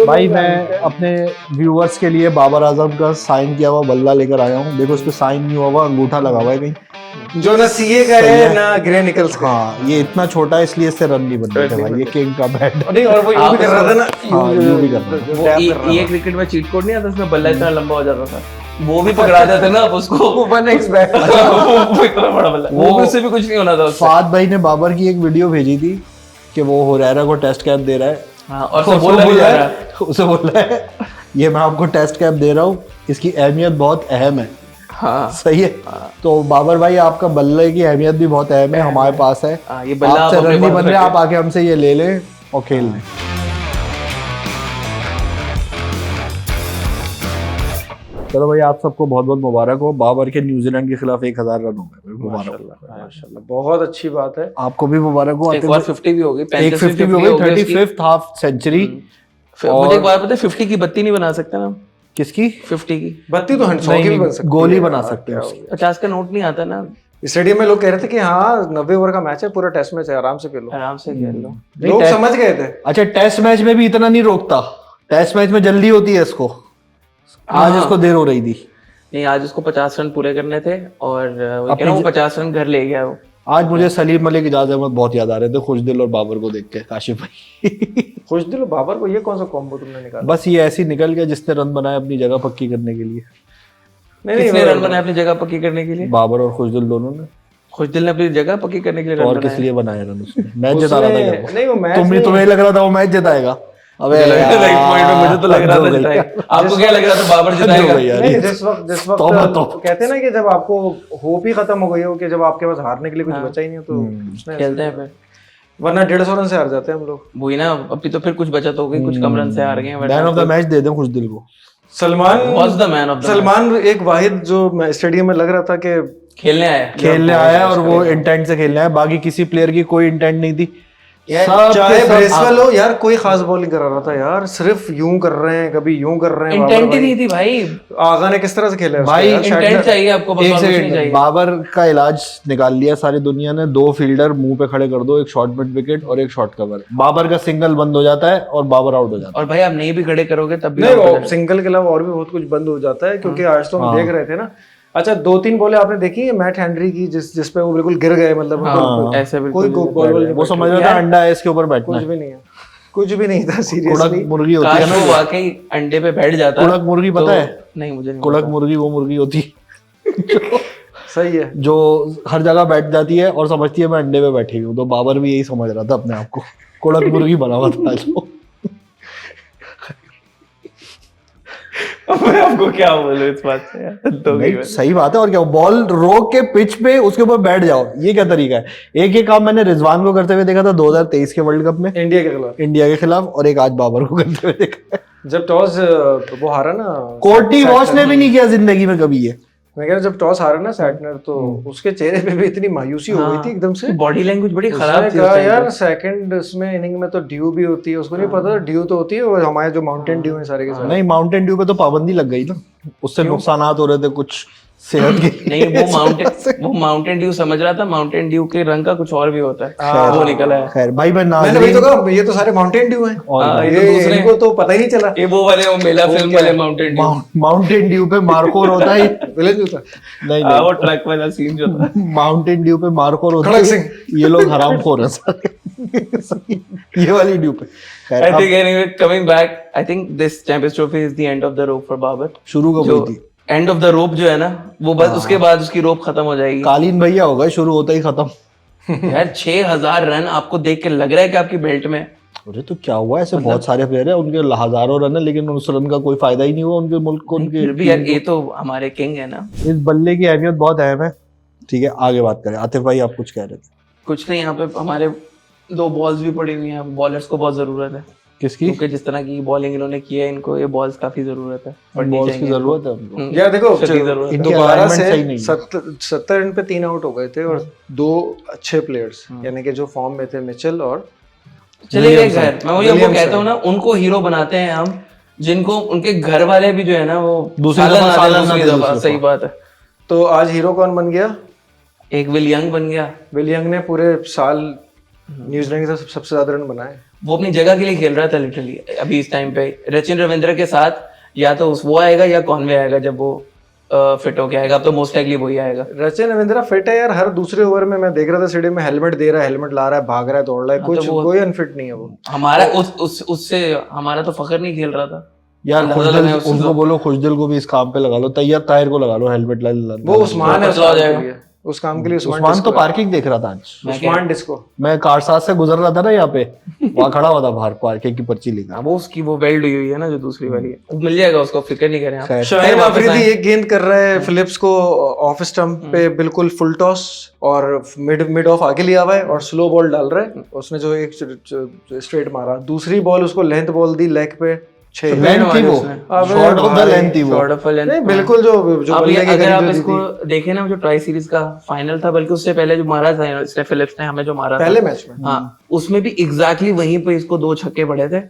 भाई मैं अपने व्यूअर्स के लिए बाबर आजम का साइन किया हुआ बल्ला लेकर आया हूँ। देखो उस पर साइन नहीं हुआ हुआ, अंगूठा लगा हुआ है कहीं, जो ना सीए का है ना ग्रे निकल्स का। हाँ ये इतना छोटा है इसलिए इससे रन नहीं बन रहे थे भाई। ये किंग का बैट। नहीं, और वो यूं भी कर रहा था ना, हाँ यूं भी कर रहा था। ये क्रिकेट में चीट कोड नहीं आता, उसमें बल्ला इतना लंबा हो जाता था, वो भी पकड़ा जाते ना आप उसको। वो 1x बैट वो इतना बड़ा बल्ला, वो उससे भी कुछ नहीं होना था उससे। फाद भाई ने बाबर की एक वीडियो भेजी थी कि वो हुरैरा को टेस्ट कैप दे रहा है। हाँ, और सब बोला नहीं जा रहा है। उसे बोल रहा है ये मैं आपको टेस्ट कैप दे रहा हूँ, इसकी अहमियत बहुत अहम है। हाँ सही है। तो बाबर भाई आपका बल्ले की अहमियत भी बहुत अहम है, हमारे पास है। ये बल्ला आपसे आप अपने रन नहीं पास बन रहे, रखिए। आप आके हमसे ये ले लें और खेल लें। चलो भाई आप सबको बहुत बहुत मुबारक हो। बाबर के न्यूजीलैंड के खिलाफ 1000 रन हो गए। मुबारक हो। माशाल्लाह, बहुत अच्छी बात है। आपको भी मुबारक हो। एक बार 50 भी हो गई, 50 भी हो गई, 35th हाफ सेंचुरी। मुझे एक बात पता है, 50 की बत्ती नहीं बना सकते ना? किसकी? 50 की बत्ती तो 100 की भी बन सकती है, गोली बना सकते हैं उसकी। 50 का नोट नहीं आता ना। स्टेडियम में लोग कह रहे थे कि हाँ 90 ओवर का मैच है, पूरा टेस्ट मैच है, आराम से खेलो। आराम से खेल लो। लोग समझ गए थे। अच्छा टेस्ट मैच में भी इतना नहीं रोकता, टेस्ट मैच में जल्दी होती है इसको। आज इसको देर हो रही थी। नहीं, आज उसको 50 रन पूरे करने थे और वो कह रहा हूँ 50 रन घर ले गया वो। आज मुझे सलीम मलिक, इजाज अहमद बहुत याद आ रहे थे, खुशदिल और बाबर को देख के। काशिफ भाई खुशदिल और बाबर को, ये कौन सा कॉम्बो तुमने निकाला? बस ये ऐसे ही निकल गया जिसने रन बनाया अपनी जगह पक्की करने के लिए। किसने रन बनाया अपनी जगह पक्की करने के लिए? बाबर और खुशदिल दोनों ने। खुशदिल ने अपनी जगह पक्की करने के लिए तो रन और किस बनाया। लिए बनाया रन उसने? मैच जिता रहा था क्या वो? नहीं वो मैच तुम्हें लग रहा था वो मैच जिताएगा? अबे लाइक पॉइंट में मुझे तो लग रहा था जिताएगा। आपको क्या लग रहा था बाबर जिताएगा? नहीं, जिस वक्त कहते हैं ना कि जब आपको होप ही खत्म हो गई हो, कि जब आपके पास हारने के लिए कुछ बचा ही नहीं हो, तो उसने खेलते हैं फिर, वरना 150 रन से हार जाते हैं हम लोग। वही ना। अभी तो फिर कुछ बचत हो गई, कुछ कम रन से हार गए। मैन ऑफ द मैच दे दें खुशदिल को। सलमान एक वाहिद जो स्टेडियम में लग रहा था कि खेलने आया और वो इंटेंट से खेलने आया। बाकी किसी प्लेयर की कोई इंटेंट नहीं थी। चाहे ब्रेसवेल हो यार, कोई खास बॉलिंग करा रहा था यार, सिर्फ यूं कर रहे हैं, कभी यूं कर रहे हैं। इंटेंट ही नहीं थी भाई। आगा ने किस तरह से खेला है भाई? इंटेंट चाहिए आपको, बस एक और कुछ नहीं सेकंड, चाहिए। बाबर का इलाज निकाल लिया सारी दुनिया ने। 2 फील्डर मुंह पे खड़े कर दो, एक शॉर्ट मिड विकेट और एक शॉर्ट कवर। बाबर का सिंगल बंद हो जाता है और बाबर आउट हो जाता है। और भाई आप नहीं भी खड़े करोगे तब भी नहीं, वो सिंगल के अलावा और भी बहुत कुछ बंद हो जाता है, क्योंकि आज तो हम देख रहे थे ना। अच्छा 2-3 बॉलें आपने देखी है मैट हेनरी की, जिस पे वो बिल्कुल गिर गए, मतलब ऐसे कोई बॉल वो समझ रहा था अंडा है इसके ऊपर बैठना कुछ है। भी नहीं है, कुछ भी नहीं था सीरियसली। कुड़क मुर्गी होती है काश ना, वो वाकई अंडे पे बैठ जाता। कुड़क मुर्गी पता है? नहीं, मुझे नहीं कुड़क मुर्गी वो मुर्गी होती है सही है, जो हर जगह बैठ जाती है और समझती है मैं अंडे पे बैठी हूँ। तो बाबर भी यही समझ रहा था अपने आप को, कुड़क मुर्गी बना हुआ था जो। मैं आपको क्या बोलूं इस बात से यार, तो नहीं, सही बात है। और क्या, बॉल रोक के पिच पे उसके ऊपर बैठ जाओ, ये क्या तरीका है? एक ये काम मैंने रिजवान को करते हुए देखा था 2023 के वर्ल्ड कप में इंडिया के खिलाफ, और एक आज बाबर को करते हुए देखा है जब टॉस वो हारा ना। कोर्टी वॉश ने भी नहीं किया जिंदगी में कभी ये। मैं कह रहा जब टॉस हारा ना सैटनर, तो उसके चेहरे पे भी इतनी मायूसी हो गई थी एकदम से। बॉडी लैंग्वेज बड़ी खराब थी यार। सेकंड उसमें इनिंग में तो ड्यू भी होती है, उसको नहीं पता ड्यू तो होती है, वो हमारे जो माउंटेन ड्यू है सारे के सारे। नहीं, माउंटेन ड्यू पे तो पाबंदी लग गई ना, उससे नुकसानात हो रहे थे कुछ सेहत के। नहीं, वो माउंटेन ड्यू समझ रहा था, माउंटेन ड्यू के रंग का कुछ और भी होता है, वो निकला है। खैर भाई मैंने वही तो कहा, ये तो सारे माउंटेन ड्यू हैं, ये इनको तो पता ही नहीं चला। ये वो मेला फिल्म वाले माउंटेन ड्यू पे मार्कोर होता है। विलेज होता नहीं, वो ट्रक वाला सीन जो था, माउंटेन ड्यू पे मार्कोर होता है। ये लोग हरामखोर हैं सारे ये वाली ड्यू पे। I think anyway, coming back, I think this Champions Trophy is the end of the rope for Babar. शुरू कब हुई थी? एंड ऑफ द रोप जो है ना, वो बस उसके बाद उसकी रोप खत्म हो जाएगी। कालीन भैया होगा शुरू होता ही खत्म। यार 6000 रन आपको देख के लग रहा है कि आपकी बेल्ट में? अरे तो क्या हुआ, ऐसे बहुत सारे प्लेयर है उनके हजारों रन है, लेकिन उस रन का कोई फायदा ही नहीं हुआ उनके मुल्क को। उनके फिर भी यार ये तो हमारे किंग है ना। इस बल्ले की अहमियत बहुत अहम है। ठीक है, आगे बात करें। आतिफ भाई आप कुछ कह रहे थे? कुछ नहीं, यहाँ पे हमारे 2 बॉल्स भी पड़ी हुई हैं, बॉलर्स को बहुत जरूरत है। किसकी? क्योंकि जिस तरह की बॉलिंग इन्होंने की है, इनको ये बॉल्स काफी जरूरत है, बॉल्स की जरूरत है उनको। यार देखो, दोबारा से 70 रन पे 3 आउट हो गए थे, और 2 अच्छे प्लेयर्स यानी कि जो फॉर्म में थे, मिचेल और चले गए घर। मैं वही आपको कहता हूँ ना, उनको हीरो बनाते हैं हम, जिनको उनके घर वाले भी जो है ना वो दूसरी दफा। सही बात है। तो आज हीरो कौन बन गया? एक विल यंग बन गया। विल यंग ने पूरे साल न्यूजीलैंड के साथ सबसे ज्यादा रन बनाए। वो अपनी जगह के लिए खेल रहा था लिटरली अभी इस टाइम पे। सचिन रविंद्र के साथ या तो वो आएगा या कॉनवे आएगा जब वो फिट होके आएगा। अब तो मोस्ट लाइकली वही आएगा। सचिन रविंद्रा फिट है यार, हर दूसरे ओवर में मैं देख रहा था स्टेडियम में हेलमेट दे रहा है, हेलमेट ला रहा है, भाग रहा है, दौड़ रहा है, कुछ कोई अनफिट नहीं है वो। हमारा उससे हमारा तो फखर नहीं खेल रहा था यार। खुशदिल उनको बोलो, खुशदिल को भी इस काम पे लगा लो, तैयब ताहिर को लगा लो हेलमेट ला। वो उस्मान है उस काम के लिए। उस्मान तो पार्किंग देख रहा था आज। उस्मान डिस्को। मैं कारसाज से गुजर रहा था ना यहाँ पे, वहाँ खड़ा हुआ था बाहर पार्किंग की पर्ची लेकर। वो उसकी वो वेल्ड हुई है ना जो दूसरी वाली है, मिल जाएगा उसको, फिक्र नहीं करें आप। शाहिद अफरीदी एक गेंद कर रहा है फिलिप्स को ऑफ स्टंप पे बिल्कुल फुल टॉस और मिड ऑफ आगे लिया हुआ है और स्लो बॉल डाल रहा है। उसने जो एक स्ट्रेट मारा, दूसरी बॉल उसको लेंथ बॉल दी लेग पे, बिल्कुल जो अगर आप इसको देखें ना, जो ट्राई सीरीज का फाइनल था, बल्कि उससे पहले जो मारा था फिलिप्स ने हमें, जो मारा पहले मैच में, हाँ, उसमें भी एग्जैक्टली वहीं पे इसको 2 छक्के पड़े थे।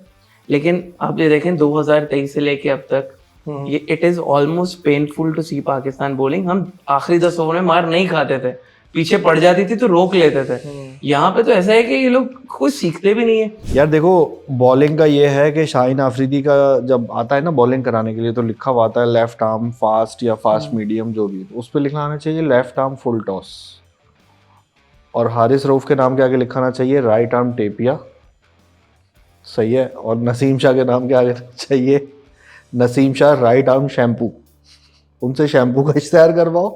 लेकिन आप ये देखें 2023 से लेके अब तक ये it is almost painful to see Pakistan bowling. हम आखिरी 10 ओवर में मार नहीं खाते थे, पीछे पड़ जाती थी तो रोक लेते थे। यहाँ पे तो ऐसा है कि ये लोग कुछ सीखते भी नहीं है यार। देखो बॉलिंग का ये है कि शाहीन आफरीदी का जब आता है ना बॉलिंग कराने के लिए, तो लिखा हुआ आता है लेफ्ट आर्म फास्ट या फास्ट मीडियम, जो भी उस पर लिखना आना चाहिए लेफ्ट आर्म फुल टॉस, और हारिस रऊफ के नाम के आगे लिखाना चाहिए राइट आर्म टेपिया, सही है। और नसीम शाह के नाम के आगे चाहिए Naseem Shah right arm shampoo. उनसे शैम्पू का इस्तेमाल करवाओ।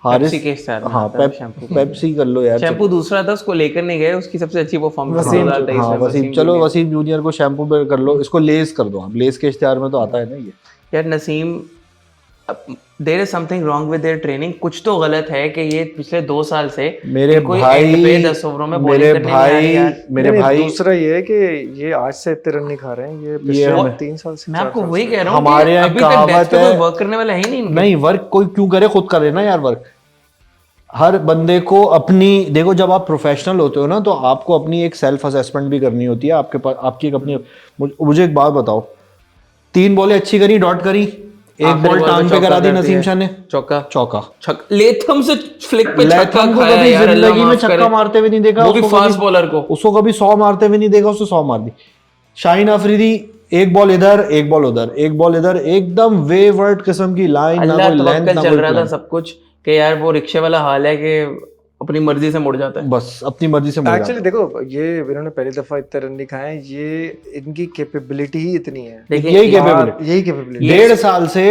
हारिस के साथ, हाँ, पेप्सी कर लो यार। शैम्पू दूसरा था, उसको लेकर नहीं गए, उसकी सबसे अच्छी परफॉर्मेंस वसीम। चलो वसीम जूनियर को शैम्पू पे कर लो, इसको लेस कर दो आप, लेस के इश्तिहार में तो आता है ना ये। यार Naseem, there is something wrong with their training. कुछ तो गलत है कि ये पिछले 2 साल से मेरे भाई 10 ओवरों में बॉलिंग करने मेरे भाई दूसरा ये है कि ये आज से इतने रन नहीं खा रहे हैं, ये पिछले 3 साल से। मैं आपको वही कह रहा हूँ, हमारे यहाँ कहावत है, वर्क करने वाला है ही नहीं। वर्क कोई क्यों करे, खुद करे ना यार वर्क। हर बंदे को अपनी, देखो जब आप प्रोफेशनल होते हो ना, तो आपको अपनी एक सेल्फ असेसमेंट भी करनी होती है। आपके पास आपकी एक अपनी, मुझे एक बात बताओ, 3 बॉलें अच्छी करी, डॉट करी, एक बॉल टांग पे करा दी नसीम शाह ने, चौका। लेथम से फ्लिक पे छक्का खाया, कभी जिंदगी में छक्का मारते हुए नहीं देखा, वो भी फास्ट बॉलर को। उसको कभी 100 मारते हुए नहीं देखा, उसने 100 मार दी। शाहीन अफरीदी एक बॉल इधर, एक बॉल उधर, एक बॉल इधर, एकदम वेवर्ड किस्म की लाइन, ना कोई लेंथ, ना चल रहा था सब कुछ कि यार वो रिक्शे वाला हाल है कि अपनी मर्जी से मुड़ जाता है, बस अपनी मर्जी से मुड़ जाता है। एक्चुअली देखो, ये इन्होंने पहली दफा इतने रन नहीं खाए, ये इनकी कैपेबिलिटी ही इतनी है। यही कैपेबिलिटी 1.5 साल से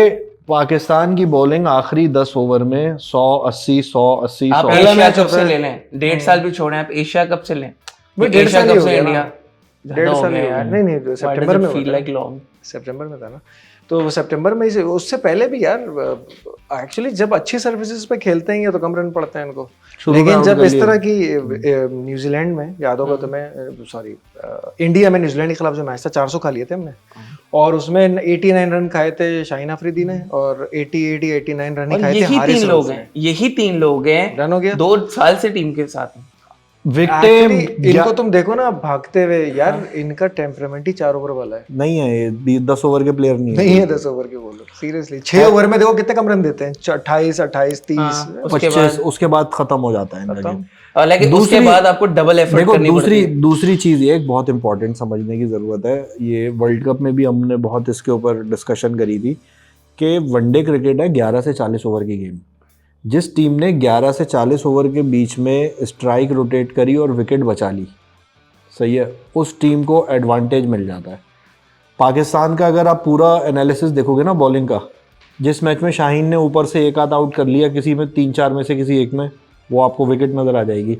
पाकिस्तान की बॉलिंग आखिरी 10 ओवर में 100-80 100-80 आप एशिया कप से ले लें, 1.5 साल भी छोड़ें, आप एशिया कप से लें, 1.5 साल कप से इंडिया 1.5 साल नहीं, सितंबर में फील लाइक लॉन्ग, सितंबर में था ना, तो सितंबर में, उससे पहले भी यार एक्चुअली जब अच्छी सर्विसेज पे खेलते हैं तो कम रन पड़ते हैं इनको। लेकिन जब इस तरह की न्यूजीलैंड में, याद होगा तुम्हें, सॉरी इंडिया में न्यूजीलैंड के खिलाफ जो मैच था 400 खा लिए थे हमने, और उसमें 89 रन खाए थे शाहीन अफरीदी ने, और 89 रन खाए थे हारिस रऊफ ने। यही 3 लोग हैं रन हो गया 2 साल से टीम के साथ। विक्टिम इनको तुम देखो ना भागते हुए यार, इनका टेम्परामेंट ही 4 ओवर वाला है, नहीं है ये 10 ओवर के प्लेयर नहीं है 10 ओवर के बोलो सीरियसली। 6 ओवर में देखो कितने कम रन देते हैं, 28 28 30 25, उसके बाद खत्म हो जाता है। लेकिन उसके बाद आपको डबल एफर्ट करनी पड़ती है। दूसरी चीज ये एक बहुत इंपॉर्टेंट समझने की जरूरत है, ये वर्ल्ड कप में भी हमने बहुत इसके ऊपर डिस्कशन करी थी कि वनडे क्रिकेट है 11 से 40 ओवर की गेम। जिस टीम ने 11 से 40 ओवर के बीच में स्ट्राइक रोटेट करी और विकेट बचा ली, सही है, उस टीम को एडवांटेज मिल जाता है। पाकिस्तान का अगर आप पूरा एनालिसिस देखोगे ना बॉलिंग का, जिस मैच में शाहीन ने ऊपर से एक आध आउट कर लिया, किसी में 3-4 में से किसी एक में, वो आपको विकेट नज़र आ जाएगी।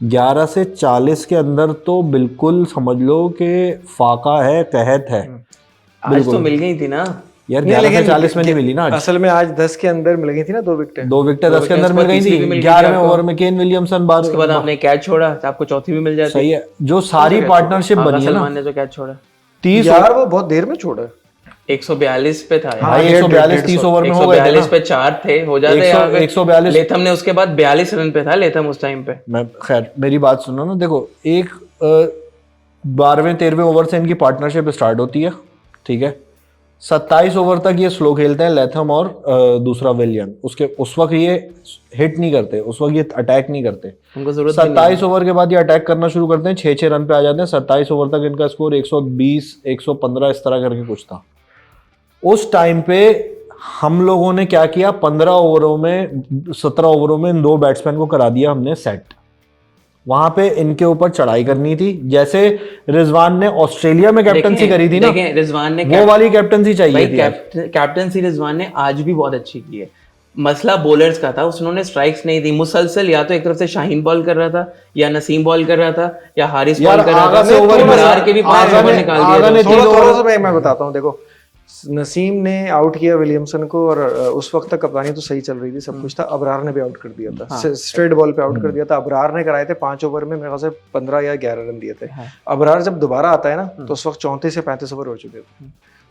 11 से 40 के अंदर तो बिल्कुल समझ लो कि फाका है, कहत है। आज तो मिल गई थी ना यार, 11 से 40 में नहीं मिली ना, असल में आज 10 के अंदर मिल गई थी ना, 2 विकेट 10 के अंदर मिल गई थी। 11वें ओवर में केन विलियमसन, बाद उसके बाद आपने कैच छोड़ा, आपको चौथी भी मिल जाती। सही है, जो सारी पार्टनरशिप बनी है ना, ने जो कैच छोड़ा 30 यार, वो बहुत देर में छोड़ा, 142 पे था यार, 142 30 ओवर में हो गए थे ना, 142 पे 4 थे, हो जाते यार 142। लेथम ने उसके बाद 42 रन पे था लेथम उस टाइम पे। मैं खैर मेरी बात सुनो ना, देखो एक 12वें 13वें ओवर से इनकी पार्टनरशिप स्टार्ट होती है, ठीक है, 27 ओवर तक ये स्लो खेलते हैं लैथम और दूसरा विलियन, उसके उस वक्त ये हिट नहीं करते, उस वक्त ये अटैक नहीं करते। उनको जरूरत 27 ओवर के बाद ये अटैक करना शुरू करते हैं, 6-6 रन पे आ जाते हैं। 27 ओवर तक इनका स्कोर 120 115 इस तरह करके कुछ था। उस टाइम पे हम लोगों ने क्या किया, 15 ओवरों में 17 ओवरों में इन 2 बैट्समैन को करा दिया हमने सेट। वहां पे इनके ऊपर चढ़ाई करनी थी, जैसे रिजवान ने ऑस्ट्रेलिया में कैप्टनसी करी थी ना, रिजवान ने वो वाली कैप्टनसी चाहिए थी। कैप्टनसी रिजवान ने आज भी बहुत अच्छी की है। मसला बॉलर्स का था, उन्होंने स्ट्राइक्स नहीं दी मुसलसल, या तो एक तरफ से शाहीन बॉल कर रहा था, या नसीम बॉल कर रहा था, या हारिस बॉल कर रहा था। इब्रार के भी 5 ओवर निकाल दिए। थोड़ा सा मैं बताता हूँ। देखो नसीम ने आउट किया विलियमसन को, और उस वक्त तक कप्तानी तो सही चल रही थी, सब कुछ था। अबरार ने भी आउट कर दिया था, स्ट्रेट बॉल पे आउट कर दिया था। अबरार ने कराए थे 5 ओवर में मेरे ख्याल से 15 या 11 रन दिए थे। अबरार जब दोबारा आता है ना, तो उस वक्त 34 से 35 ओवर हो चुके थे।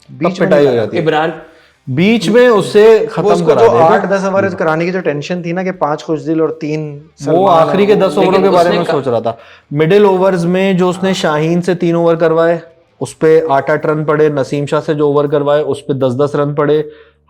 बीच में पिटाई हो जाती है, इब्रार बीच में उससे खत्म करा जो 8-10 ओवर कराने की जो टेंशन थी ना, कि 5 खुशदिल और 3 वो आखिरी के 10 ओवरों के बारे में सोच रहा था। मिडिल ओवर्स में जो उसने शाहीन से 3 ओवर करवाए, उस पे 8-8 रन पड़े। नसीम शाह से जो ओवर करवाए उस पे 10-10 रन पड़े।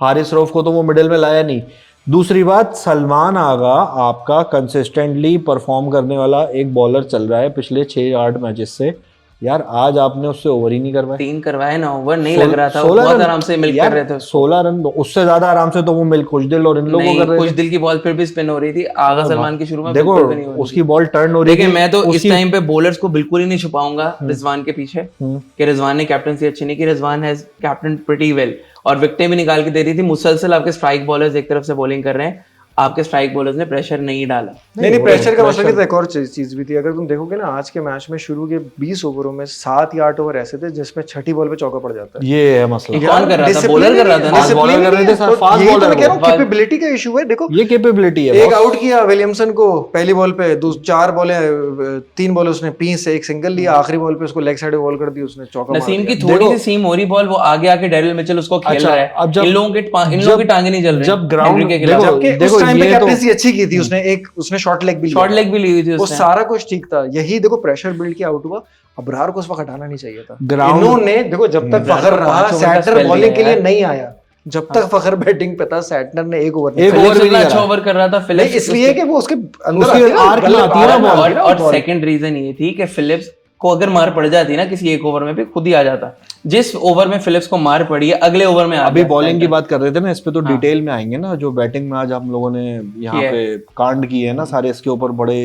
हारिस रऊफ को तो वो मिडिल में लाया नहीं। दूसरी बात, सलमान आगा आपका कंसिस्टेंटली परफॉर्म करने वाला एक बॉलर चल रहा है पिछले 6-8 मैचेस से। यार आज आपने उससे ओवर ही नहीं करवाए। 3 करवाए ना, ओवर नहीं लग रहा था, बहुत आराम से मिल्क कर रहे थे। 16 रन, उससे ज्यादा आराम से तो वो मिल्क खुशदिल और इन लोगों को कर रहे थे। खुशदिल की बॉल फिर भी स्पिन हो रही थी। आगा सलमान की शुरू में देखो उसकी बॉल टर्न हो रही थी। देखिए मैं तो इस टाइम पे बॉलर्स को बिल्कुल ही नहीं छुपाऊंगा रिजवान के पीछे, कि रिजवान ने कैप्टनसी अच्छी नहीं की। Rizwan has captain pretty well, और विकेटें भी निकाल के दे रही थी। मुसलसल आपके स्ट्राइक बॉलर्स एक तरफ से बॉलिंग कर रहे हैं, आपके स्ट्राइक बॉलर्स ने प्रेशर नहीं डाला। नहीं प्रेशर का मसला नहीं था, एक और चीज भी थी। अगर तुम देखोगे ना, आज के मैच में शुरू के 20 ओवरों में 7 या 8 ओवर ऐसे थे जिसमें छठी बॉल पे चौका पड़ जाता है। ये है मसला। कौन कर रहा था? बॉलर कर रहा था ना, बॉलर कर रहे थे, फास्ट यही तो बॉलर। मैं कह रहा हूं, कैपेबिलिटी का इशू है। देखो ये कैपेबिलिटी है। एक आउट किया विलियमसन को पहली बॉल पे, 4 बॉलें 3 बॉल उसने पीस से एक सिंगल लिया, आखिरी बॉल पे उसको लेग साइड बॉल कर दी, उसने चौका। नसीम की थोड़ी सी सीम हो रही बॉल, वो आगे आके डेरिल मिचेल उसको खेल रहा है। इन लोगों की टांगे नहीं चल रही जब ग्राउंड के खिलाफ। जबकि उस टाइम पे कैप्टनसी अच्छी की थी उसने, उसने शॉर्ट लेग भी ली हुई थी, वो सारा कुछ ठीक था। यही देखो प्रेशर बिल्ड किया, आउट हुआ। अबरार को उस वक्त हटाना नहीं चाहिए था। इन्होंने देखो, जब तक फखर रहा, सैटनर बॉलिंग के लिए नहीं आया। जब तक फखर बैटिंग पे था, सैटनर ने एक ओवर भी अच्छा ओवर कर रहा था फिलिप्स, इसलिए कि वो उसके अंदर आर्क में आती है ना बॉल। और सेकंड रीजन ये थी कि फिलिप्स को अगर मार पड़ जाती ना किसी एक ओवर में भी, खुद ही आ जाता। जिस ओवर में फिलिप्स को मार पड़ी है, अगले ओवर में अभी बॉलिंग की बात कर रहे थे ना, इस पे तो डिटेल में आएंगे ना। जो बैटिंग में आज हम लोगों ने यहाँ पे कांड किए है ना सारे, इसके ऊपर बड़े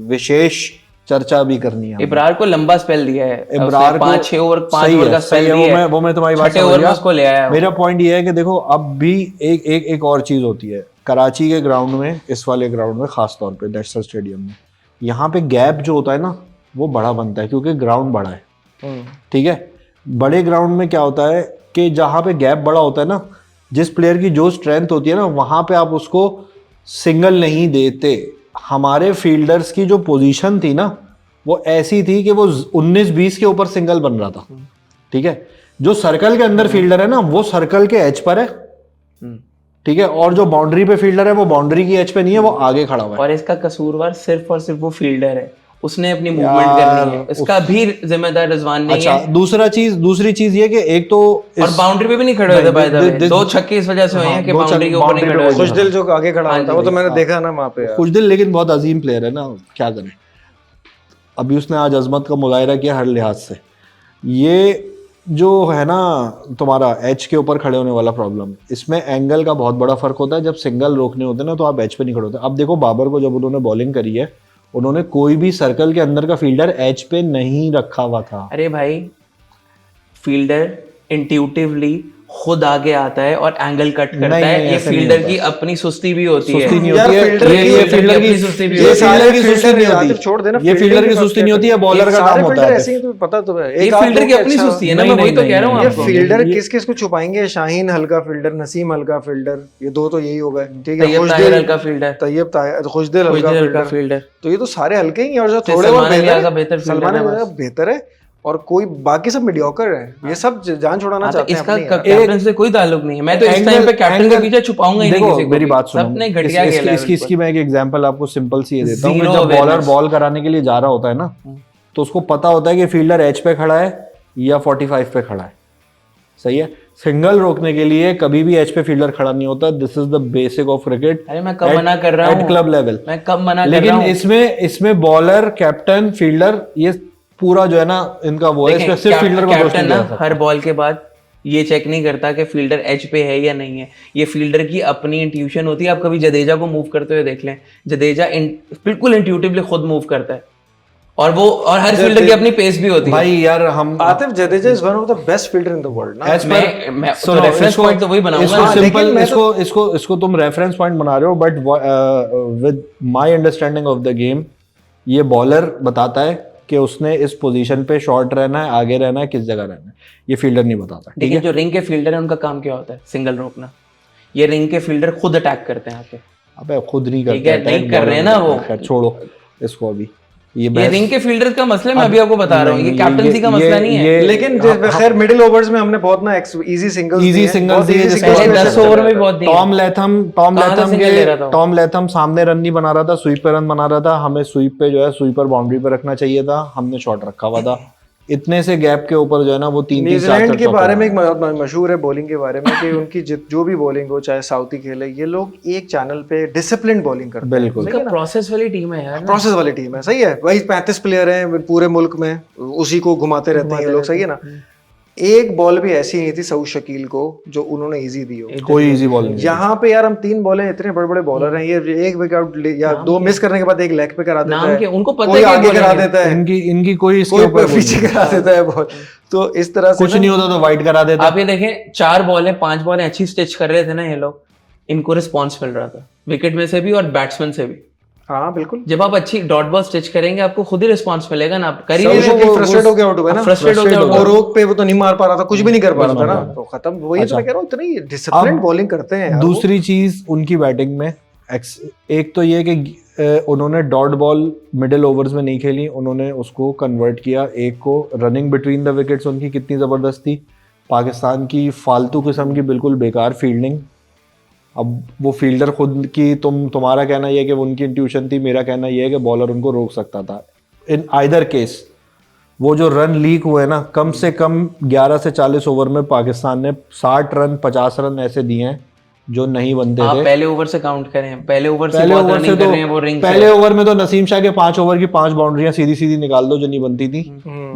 विशेष चर्चा भी करनी है। इब्रार को लंबा स्पेल दिया है, इब्रार 5-6 ओवर 5 ओवर का स्पेल दिया है। वो मैं तुम्हारी बात समझ गया, उसको ले आया। मेरा पॉइंट ये है कि देखो अब भी एक और चीज होती है कराची के ग्राउंड में, इस वाले ग्राउंड में खास तौर पे नेशनल स्टेडियम में, यहाँ पे गैप जो होता है ना वो बड़ा बनता है, क्योंकि ग्राउंड बड़ा है। ठीक है, बड़े ग्राउंड में क्या होता है कि जहाँ पे गैप बड़ा होता है ना, जिस प्लेयर की जो स्ट्रेंथ होती है ना, वहाँ पे आप उसको सिंगल नहीं देते। हमारे फील्डर्स की जो पोजीशन थी ना, वो ऐसी थी कि वो 19-20 के ऊपर सिंगल बन रहा था। ठीक है, जो सर्कल के अंदर फील्डर है ना, वो सर्कल के एज पर है। ठीक है, और जो बाउंड्री पे फील्डर है, वो बाउंड्री की एज पे नहीं है, वो आगे खड़ा हुआ है। और इसका कसूरवार सिर्फ और सिर्फ वो फील्डर है, उसने अपनी मूवमेंट करनी है, इसका भी जिम्मेदार रिजवान नहीं है। दूसरी चीज ये कि एक तो और बाउंड्री पे भी नहीं खड़े हुए थे, बाय द वे 2 छक्के इस वजह से हुए हैं कि बाउंड्री के ऊपर नहीं खड़े हुए। खुशदिल जो आगे खड़ा होता है, वो तो मैंने देखा ना वहां पे। खुशदिल लेकिन बहुत अजीम प्लेयर है ना, क्या करें। अभी उसने आज अजमत का मुजाहिरा किया हर लिहाज से। ये जो है ना तुम्हारा एच के ऊपर खड़े होने वाला प्रॉब्लम, इसमें एंगल का बहुत बड़ा फर्क होता है। जब सिंगल रोकने होते हैं ना, तो आप एच पे नहीं खड़े होते। अब देखो बाबर को जब उन्होंने बॉलिंग करी है, उन्होंने कोई भी सर्कल के अंदर का फील्डर एच पे नहीं रखा हुआ था। अरे भाई, फील्डर इंट्यूटिवली खुद आगे आता है और एंगल कट करता है। ये फील्डर की अपनी सुस्ती भी होती है। ये फील्डर की सुस्ती भी होती है। छोड़ देना, ये फील्डर की सुस्ती नहीं होती है, बॉलर का काम होता है। ऐसे ही तो पता तो है, एक फील्डर की अपनी सुस्ती है ना, मैं वही तो कह रहा हूँ आपको। फील्डर किस को छुपाएंगे? शाहीन हल्का फील्डर, नसीम हल्का फील्डर, ये 2 तो यही हो गए। ठीक है, खुशदिल हल्का फील्डर, तैयब खुशदिल हल्का फील्डर, तो ये तो सारे हल्के ही हैं। और जो थोड़े और बेहतर, सलमान बेहतर है, और कोई बाकी सब मीडियोकर है। ये सब जान छुड़ाना चाहते हैं। इसका कैप्टन से कोई ताल्लुक नहीं है। मैं तो इस टाइम पे कैप्टन के पीछे छुपाऊंगा ही नहीं किसी को। मेरी बात सुनो, सबने घटिया खेला है। इसकी मैं एक एग्जांपल आपको सिंपल सी देता हूं। जब बॉलर बॉल कराने के लिए जा रहा होता है ना, तो उसको पता होता है कि फील्डर एच पे खड़ा है या 45 पे खड़ा है। सही है, सिंगल रोकने के लिए कभी भी एज पे फील्डर खड़ा नहीं होता, this is the basic of cricket. अरे मैं कब मना कर रहा हूँ, एट क्लब लेवल, मैं कब मना कर रहा लेकिन हूँ। इसमें बॉलर, कैप्टन, फील्डर, ये पूरा जो है ना इनका वो है, इसमें सिर्फ फील्डर को दोष कैप्टन नहीं ना दिया जा सकता। हर बॉल के बाद ये चेक नहीं करता कि फील्डर एज पे है या नहीं है, ये फील्डर की अपनी इंट्यूशन होती है। आप कभी जडेजा को मूव करते हुए देख लें, जडेजा बिल्कुल इंट्यूटिवली खुद मूव करता है, और हर फील्डर की अपनी पेस भी होती है। भाई यार हम Atif Jadeja is one of the best fielder in the world ना। As per- मैं सुनो, तो रेफरेंस इसको- पॉइंट तो वही बनाऊंगा इसको ना। सिंपल, लेकिन मैं इसको तुम रेफरेंस पॉइंट बना रहे हो, but with my understanding of the game, ये बॉलर बताता है कि उसने इस पोजीशन पे शॉर्ट रहना है, आगे रहना है, किस जगह रहना है, ये फील्डर नहीं बताता। ठीक देखिए है, जो रिंग के फील्डर है उनका काम क्या होता है? सिंगल रोकना। ये रिंग के फील्डर खुद अटैक करते हैं आके। अबे खुद नहीं ठीक है, करते, नहीं कर रहे हैं ना वो। खैर छोड़ो इसको अभी, ये बहस- रिंग के फील्डर का मसला मैं अभी आपको बता रहा हूँ, ये नहीं, कैप्टनसी का मसला नहीं है। लेकिन खैर मिडिल ओवर्स में हमने बहुत ना इजी सिंगल्स Easy singles दिए, जिसके पहले बाद 10 ओवर में भी बहुत दिए। टॉम लेथम कहाँ से single ले रहा था वो? टॉम लेथम सामने रन नहीं बना रहा था, स्वीप पे रन बना रहा था, हमें स्वीप पे जो है स्वीपर बाउंड्री पे रखना चाहिए था, हमने शॉट रखा हुआ था, इतने से गैप के ऊपर जो है ना वो 3-3 न्यूजीलैंड के बारे में एक मशहूर है बॉलिंग के बारे में कि उनकी जो भी बॉलिंग हो, चाहे साउथी खेले, ये लोग एक चैनल पे डिसिप्लिन बॉलिंग करते हैं। बिल्कुल उनका प्रोसेस वाली टीम है यार। प्रोसेस वाली टीम है, सही है। वही 35 प्लेयर हैं पूरे मुल्क में, उसी को घुमाते रहते हैं ये लोग, सही है ना। एक बॉल भी ऐसी नहीं थी सऊद शकील को जो उन्होंने इजी दी हो। कोई इजी बॉल नहीं। यहाँ पे यार हम 3 बॉलें, इतने बड़े बड़े बॉलर हैं, ये एक विकेट या 2 मिस करने के बाद एक लेग पे करा देता नाम है, के उनको पता कोई है आगे करा देता है, इनकी कोई इसके कोई ऊपर पीछे करा देता है बॉल। तो इस तरह से कुछ नहीं होता तो वाइड करा देता। आप ये देखें, 4 बॉलें 5 बॉलें अच्छी स्टिच कर रहे थे ना ये लोग, इनको रिस्पॉन्स मिल रहा था विकेट में से भी और बैट्समैन से भी। हाँ बिल्कुल, जब आप अच्छी डॉट बॉल स्टिच करेंगे आपको खुद ही रिस्पॉन्स मिलेगा ना। आप करिए फ्रस्ट्रेट हो गया आउट हुआ ना, फ्रस्ट्रेट हो गया और रोक पे वो तो नहीं मार पा रहा था, कुछ भी नहीं कर पा रहा था ना, तो खत्म। वही तो मैं कह रहा हूँ, इतनी डिसिप्लिन बॉलिंग करते हैं यार वो। दूसरी चीज उनकी बैटिंग में एक तो ये कि उन्होंने डॉट बॉल मिडिल ओवर्स में नहीं खेली, उन्होंने उसको कन्वर्ट किया एक को। रनिंग बिटवीन द विकेट्स उनकी कितनी ज़बरदस्त थी। पाकिस्तान की फालतू किस्म की बिल्कुल बेकार फील्डिंग। अब वो फील्डर खुद की, तुम्हारा कहना ये है कि वो उनकी इंट्यूशन थी, मेरा कहना ये है कि बॉलर उनको रोक सकता था। इन आइदर केस वो जो रन लीक हुए ना, कम से कम 11 से 40 ओवर में पाकिस्तान ने 60 रन 50 रन ऐसे दिए हैं जो नहीं बनते आप थे। पहले ओवर से काउंट करें, पहले ओवर से पहले बहुत ओवर से रनिंग तो कर रहे हैं वो रिंग पहले ओवर में तो नसीम शाह के 5 ओवर की 5 बाउंड्रियां सीधी सीधी निकाल दो जो नहीं बनती थी,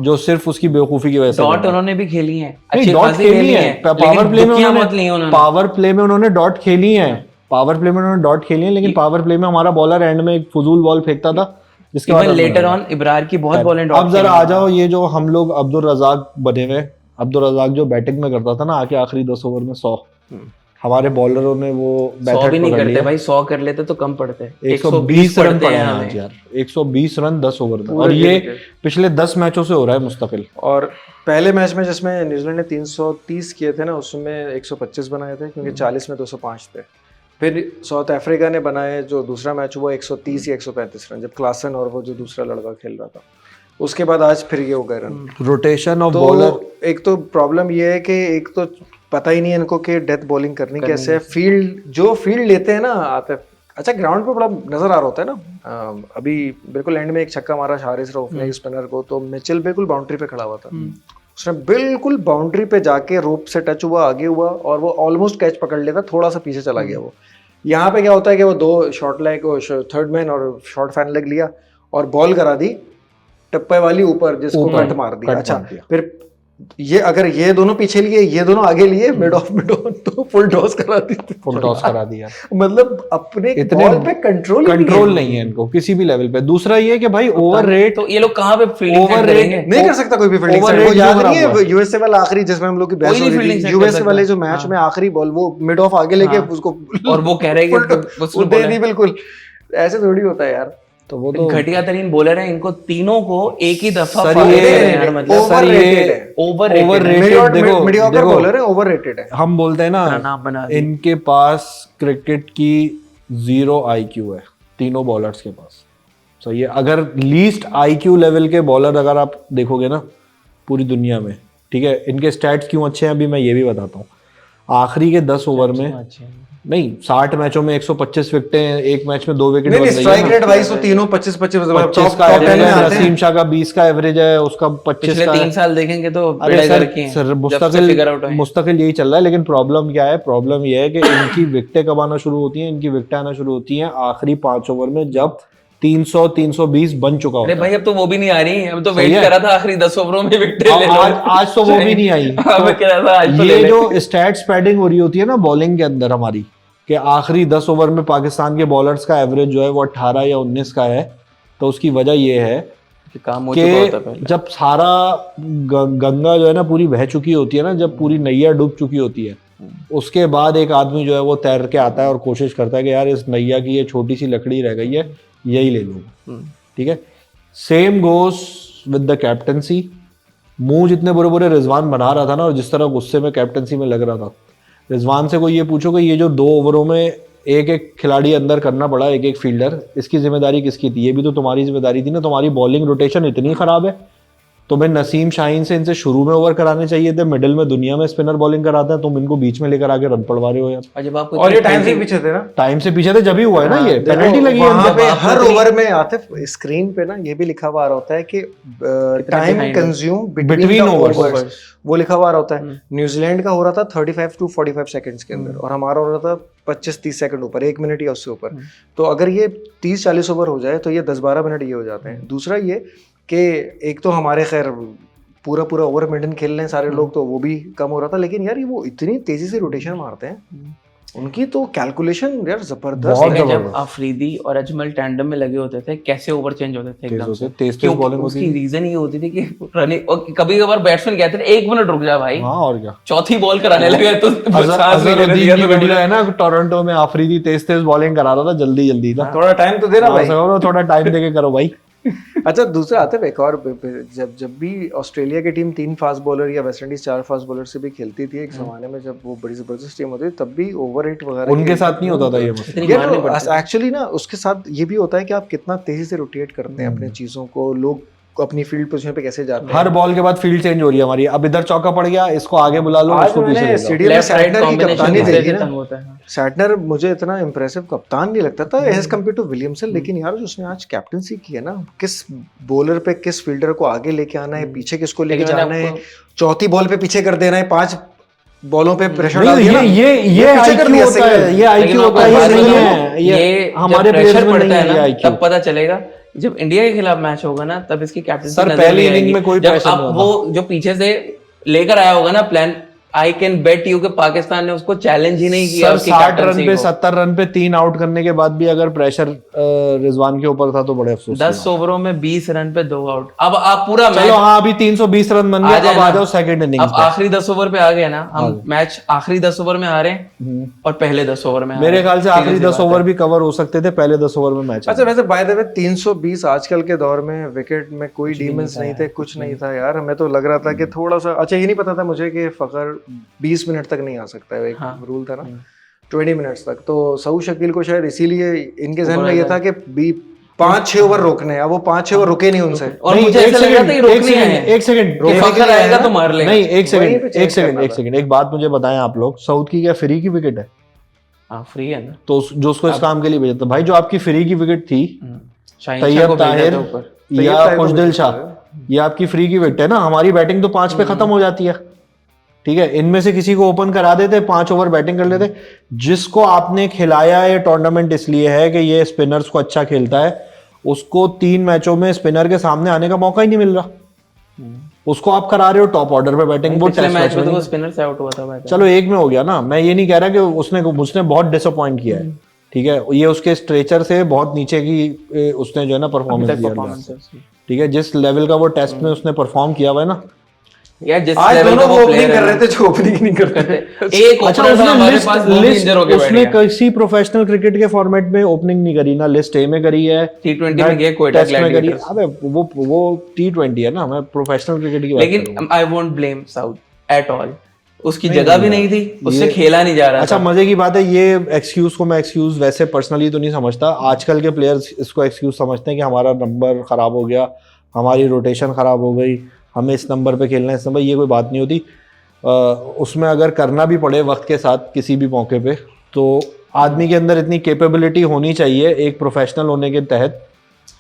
जो सिर्फ उसकी बेवकूफी की वजह से डॉट उन्होंने भी खेली है, नहीं, अच्छी डॉट खासी खेली है। पावर प्ले में मत ली उन्होंने। पावर प्ले में उन्होंने डॉट खेली है, पावर प्ले में उन्होंने डॉट खेली है, लेकिन पावर प्ले में हमारा बॉलर एंड में एक फजूल बॉल फेंकता था जिसके बाद लेटर ऑन इब्रार की बहुत बॉलें डॉट। अब जरा आ जाओ, ये जो हम लोग अब्दुल रजाक बने हुए, अब्दुल रजाक जो बैटिंग में करता था ना आके आखिरी 10 ओवर में 100, हमारे बॉलरों ने वो 100 भी नहीं करते भाई, 100 कर लेते तो कम पड़ते हैं। 120 रन पड़ते पड़े हैं हैं हमें। आज यार, 120 रन 10 ओवर में, और ये पिछले 10 मैचों से हो रहा है मुस्तकिल। और पहले मैच में जिसमें न्यूजीलैंड ने 330 किए थे ना, उसमें 125 बनाए थे क्योंकि 40 में 205 थे। फिर साउथ अफ्रीका ने बनाए, जो दूसरा मैच हुआ 130 या 135 रन, जब क्लासन और वो जो दूसरा लड़का खेल रहा था। उसके बाद आज फिर ये हो गए रन। रोटेशन ऑफ तो बॉलर, एक तो प्रॉब्लम ये है कि एक तो पता ही नहीं है इनको कि डेथ बॉलिंग करनी कैसे है। फील्ड जो फील्ड लेते हैं ना आते, अच्छा ग्राउंड पे बड़ा नजर आ रहा होता है ना। अभी बिल्कुल एंड में एक छक्का मारा हारिस रऊफ ने स्पिनर को, तो मिचेल बिल्कुल बाउंड्री पे खड़ा हुआ था, उसने बिल्कुल बाउंड्री पे जाके रोप से टच हुआ, आगे हुआ और वो ऑलमोस्ट कैच पकड़ लेता, थोड़ा सा पीछे चला गया वो। यहाँ पे क्या होता है कि वो 2 शॉर्ट लेग, थर्ड मैन और शॉर्ट फैन लेग लिया और बॉल करा दी टप्पे वाली ऊपर, जिसको कट मार दिया। अच्छा फिर ये अगर ये दोनों पीछे लिए, ये दोनों आगे लिए, मिड ऑफ तो फुल टॉस करा दी, फुल टॉस करा दिया। मतलब अपने इतने बॉल पे कंट्रोल नहीं है इनको किसी भी लेवल पे। दूसरा ये कि भाई ओवर रेट, तो ये लोग कहाँ पे फील्डिंग ओवर करेंगे? नहीं कर सकता कोई भी फील्डिंग। वो याद नहीं है यूएसए वाला आखिरी जिसमें हम लोग की बहस हो रही थी, यूएसए वाले जो मैच में आखिरी बॉल वो मिड ऑफ आगे लेके उसको, और वो कह रहे हैं कि दे दी, बिल्कुल ऐसे थोड़ी होता है यार। तो वो तो घटिया तरीन बॉलर है, इनको तीनों को एक ही दफा मीडियोकर बॉलर है, ओवररेटेड है। हम बोलते हैं ना इनके पास क्रिकेट की 0 IQ है, तीनों बॉलर्स के पास। सही है, अगर लीस्ट IQ लेवल के बॉलर अगर आप देखोगे ना पूरी दुनिया में, ठीक है, इनके स्टैट्स क्यों अच्छे हैं अभी मैं ये भी बताता हूँ। आखिरी के 10 ओवर में नहीं 60 मैचों में 125 विकेटें, एक मैच में 2 विकेट नहीं बन नहीं रही स्ट्राइक है रेट वाइज तो तीनों 25-25 25 टॉप का 10 एवरेज में है, आते हैं। नसीम शाह का 20 का एवरेज है, उसका 25 पिछले का 3 साल देखेंगे तो अरे बेड़ा सर, गर्क ही हैं, सर जब से फिगर आउट हुए हैं। मुस्तकिल यही चल रहा है, लेकिन प्रॉब्लम क्या है? प्रॉब्लम ये है कि इनकी विकेटें कब आना शुरू होती हैं? इनकी विकेटें आना शुरू होती हैं आखिरी 5 ओवर में, जब 300-320 बन चुका अरे होता भाई है। अब तो वो भी नहीं आ रही, अब तो सही वेट है। करा था आखिरी 10 ओवरों में विकेट ले लो। आज तो वो भी नहीं आई। अब तो कह रहा था आज तो ले ये ले। जो स्टैट्स पैडिंग हो रही होती है ना बॉलिंग के अंदर हमारी, कि आखिरी 10 ओवर में पाकिस्तान के बॉलर्स का एवरेज जो है वो 18 या 19 का है, तो उसकी वजह ये है कि काम हो चुका होता कि पहले। जब सारा गंगा जो है ना पूरी बह चुकी होती है ना, जब पूरी नैया डूब चुकी होती है, उसके बाद एक आदमी जो है वो तैर के आता है और कोशिश करता है कि यार इस नैया की ये छोटी सी लकड़ी रह गई है, यही ले लूँ। ठीक है, same goes with the captaincy. मुंह जितने बुरे बुरे रिजवान बना रहा था ना, और जिस तरह गुस्से में कैप्टनसी में लग रहा था, रिजवान से कोई ये पूछो कि ये जो 2 ओवरों में एक एक खिलाड़ी अंदर करना पड़ा, एक एक फील्डर, इसकी जिम्मेदारी किसकी थी? ये भी तो तुम्हारी जिम्मेदारी थी ना। तुम्हारी बॉलिंग रोटेशन इतनी खराब है, तुम्हें नसीम शाहीन से इनसे शुरू में ओवर कराने चाहिए थे, मिडिल में दुनिया में स्पिनर बॉलिंग कराते हैं, तुम इनको बीच में लेकर आके रन पड़वा रहे हो यार। और जब आपको और ये टाइम से पीछे थे ना, टाइम से पीछे थे जब ही हुआ है ना, ये पेनल्टी लगी है वहां इनको। पे हर ओवर में आते स्क्रीन पे ना ये भी लिखा हुआ आ रहा होता है कि टाइम कंज्यूम बिटवीन ओवर्स, वो लिखा हुआ आ रहा होता है। न्यूजीलैंड का हो रहा था 35 to 45 सेकंड्स के अंदर, और हमारा हो रहा था 25-30 सेकंड ऊपर, 1 मिनट या उससे ऊपर। तो अगर ये 30-40 ओवर हो जाए तो ये 10-12 मिनट ये हो जाते हैं। दूसरा ये कि एक तो हमारे खैर पूरा ओवर मेंटेन खेल रहे हैं सारे लोग, तो वो भी कम हो रहा था। लेकिन यार ये वो इतनी तेजी से रोटेशन मारते हैं, उनकी तो कैलकुलेशन यार जबरदस्त है। जब अफरीदी और अजमल टैंडम में लगे होते थे, कैसे ओवर चेंज होते थे एकदम से। तेज क्योंकि बॉलिंग उसकी होती रीजन ये होती थी कि रनिंग, और कभी कभार बैट्समैन कहते थे 1 मिनट रुक जा भाई, हाँ और क्या। चौथी बॉल कराने लगे तो अजहरुद्दीन की वीडियो है ना, टोरंटो में आफरीदी तेज बॉलिंग करा रहा था, जल्दी ना। थोड़ा टाइम तो दे ना भाई, थोड़ा टाइम देके करो भाई। अच्छा दूसरा आता है एक और, जब भी ऑस्ट्रेलिया की टीम 3 फास्ट बॉलर या वेस्ट इंडीज 4 फास्ट बॉलर से भी खेलती थी एक जमाने में, जब वो बड़ी जबरदस्त टीम होती थी, तब भी ओवर हिट वगैरह उनके साथ नहीं होता था ये मसला। एक्चुअली ना उसके साथ ये भी होता है कि आप कितना तेजी से रोटेट करते हैं अपने चीजों को, लोग अपनी फील्ड पोजीशन पे कैसे जाते हैं। हर बॉल के बाद फील्ड चेंज हो रही है हमारी। अब इधर चौका पड़ गया, इसको आगे बुला लो, इसको पीछे ले जाओ। सैटनर की कप्तानी देखी ना, सैटनर मुझे इतना इंप्रेसिव कप्तान नहीं लगता था एज कम्पेयर टू विलियमसन, लेकिन यार उसने आज कैप्टनसी की है ना, किस बॉलर पे किस फील्डर को आगे लेके आना है, पीछे किसको लेके जाना है, चौथी बॉल पे पीछे कर देना है, 5 बॉलों पे प्रेशर डाल दिया। ये आईक्यू होता है, ये आईक्यू होता है, ये हमारे प्रेशर पड़ता है ना, तब पता चलेगा जब इंडिया के खिलाफ मैच होगा ना, तब इसकी कैप्टनसी सर पहली इनिंग में कोई प्रेशर नहीं होता। वो जो पीछे से लेकर आया होगा ना plan, I can bet you कि पाकिस्तान ने उसको चैलेंज ही नहीं किया। 60 रन पे 70 रन पे 3 आउट करने के बाद भी अगर प्रेशर रिजवान के ऊपर था तो बड़े अफसोस। 10 ओवरों में 20 रन पे 2 आउट। अब आप पूरा चलो हाँ अभी 320 रन बन गए, अब आ जाओ सेकंड इनिंग। अब आखिरी 10 ओवर पे आ गए ना हम, मैच आखिरी 10 ओवर में आ रहे हैं और पहले 10 ओवर में मेरे ख्याल से आखिरी 10 ओवर भी कवर हो सकते थे, पहले 10 ओवर में मैच। अच्छा वैसे बाय द वे 320 आजकल के दौर में विकेट में कोई डीमंस नहीं थे, कुछ नहीं था यार। हमें तो लग रहा था कि थोड़ा सा, अच्छा ये नहीं पता था मुझे कि फखर 20 मिनट तक नहीं आ सकता है, एक रूल था ना 20 मिनट्स तक। तो सऊद शकील को शायद इसीलिए इनके जहन में ये था कि 5-6 ओवर रोकने हैं, अब वो 5-6 ओवर रुके नहीं उनसे। और मुझे ऐसा लग रहा था कि रोकने हैं, एक सेकंड फखर आएगा तो मार लेगा। नहीं एक सेकंड एक बात मुझे बताएं आप लोग, सऊद की क्या फ्री की विकेट है? हाँ फ्री है ना, तो जो उसको इस काम के लिए भेजा था भाई, जो आपकी फ्री की विकेट थी तैयब ताहिर या खुशदिल शाह, ये आपकी फ्री की विकेट है ना। हमारी बैटिंग तो 5 पे खत्म हो जाती है, ठीक है, इनमें से किसी को ओपन करा देते, 5 ओवर बैटिंग कर लेते। जिसको आपने खिलाया ये टूर्नामेंट इसलिए है कि ये स्पिनर्स को अच्छा खेलता है, उसको 3 मैचों में स्पिनर के सामने आने का मौका ही नहीं मिल रहा, उसको आप करा रहे हो टॉप ऑर्डर पे बैटिंग। वो टेस्ट मैच में तो स्पिनर से आउट हुआ था भाई। चलो एक में हो गया ना, मैं ये नहीं कह रहा कि उसने बहुत डिसअपॉइंट किया है, ठीक है, ये उसके स्ट्रेचर से बहुत नीचे की उसने जो है ना परफॉर्मेंस दिया, ठीक है, जिस लेवल का वो टेस्ट में उसने परफॉर्म किया हुआ है ना यार, जिस आज लेवल दोनों का वो वो ओपनिंग प्लेयर कर है रहे थे जो ओपनिंग नहीं करते थे। एक अच्छा ओपनर था उसने हमारे पास, वो भी इंजर होके बैठ उसने गया। किसी प्रोफेशनल क्रिकेट के फॉर्मेट में ओपनिंग नहीं करी ना, लिस्ट ए में करी है, T20 में गया, कोयटा टेस्ट में करी। ग्लैडिएटर्स। अबे वो T20 है ना, मैं प्रोफेशनल क्रिकेट की बात कर रहा हूं। लेकिन I won't blame south at all, उसकी जगह भी नहीं थी, उससे खेला नहीं जा रहा अच्छा था। मजे की बात है, ये एक्सक्यूज को मैं एक्सक्यूज वैसे पर्सनली तो नहीं समझता, आजकल के प्लेयर्स इसको एक्सक्यूज समझते हैं कि हमारा नंबर खराब हो गया, हमारी रोटेशन खराब हो गई, हमें इस नंबर पे खेलना है, इस नंबर, ये कोई बात नहीं होती। उसमें अगर करना भी पड़े वक्त के साथ किसी भी मौके पे तो आदमी के अंदर इतनी कैपेबिलिटी होनी चाहिए एक प्रोफेशनल होने के तहत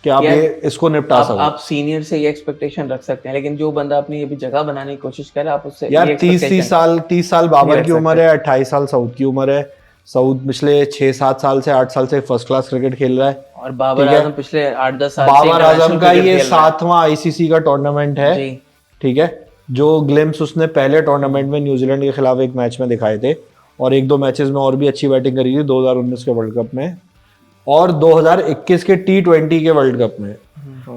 कि आप यार, ये इसको निपटा सको। आप सीनियर से ये एक्सपेक्टेशन रख सकते हैं, लेकिन जो बंदा अपनी अभी जगह बनाने की कोशिश करे आप उससे यार ये 30 साल बाबर रख की उम्र है, 28 साल सऊद की उम्र है। सऊद पिछले 6-7 साल से 8 साल से फर्स्ट क्लास क्रिकेट खेल रहा है। और बाबर ठीक है? आजम पिछले 8-10 साल से बाबर आजम international का cricket ये खेल रहा है। 7वां आईसीसी का टूर्नामेंट है। जी। ठीक है, जो ग्लिम्स उसने पहले टूर्नामेंट में न्यूजीलैंड के खिलाफ एक मैच में दिखाए थे, और 1-2 मैचेस में और भी अच्छी बैटिंग करी थी 2019 के वर्ल्ड कप में और 2021 के T20 के वर्ल्ड कप में।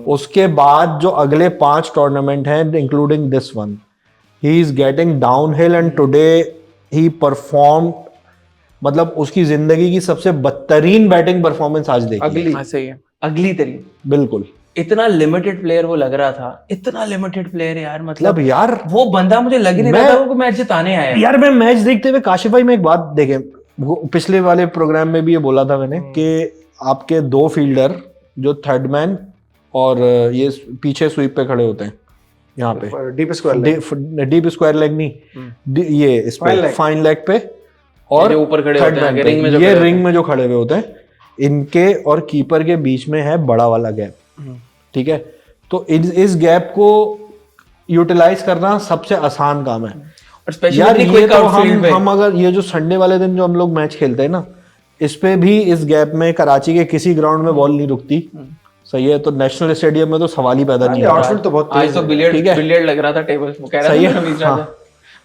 उसके बाद जो अगले 5 टूर्नामेंट हैं including this one, he is getting downhill and today he perform, मतलब उसकी जिंदगी की सबसे बदतरीन बैटिंग परफॉर्मेंस आज देखी। अगली हाँ, सही है, अगली तरीन। बिल्कुल, इतना लिमिटेड प्लेयर वो लग रहा था, इतना लिमिटेड प्लेयर यार, मतलब यार वो बंदा मुझे लग ही नहीं रहा था वो मैच जिताने आया है। यार मैं मैच देखते हुए काशिफ भाई, मैं एक बात देखें, वो पिछले वाले प्रोग्राम में भी ये बोला था मैंने कि आपके 2 फील्डर जो थर्ड मैन और ये पीछे स्वीप पे खड़े होते हैं यहाँ पे deep square deep square leg नहीं, ये इस पे फाइन लेग पे और जो ऊपर खड़े थर्ड होते हैं, मैन रिंग में जो ये खड़े रिंग में जो खड़े हुए होते हैं, इनके और कीपर के बीच में है बड़ा वाला गैप। ठीक है, तो इस गैप को यूटिलाइज करना सबसे आसान काम है। और स्पेशली यार इतनी ये क्विक तो आउटफील्ड पे। हम अगर ये जो संडे वाले दिन जो हम लोग मैच खेलते हैं ना, इस पे भी इस गैप में कराची के किसी ग्राउंड में बॉल नहीं रुकती। सही है, तो नेशनल स्टेडियम में तो सवाल ही पैदा नहीं होता। आउटफील्ड तो बहुत आज तो बिलियर्ड लग रहा था टेबल, वो कह रहा सही था है, रमीज राजा,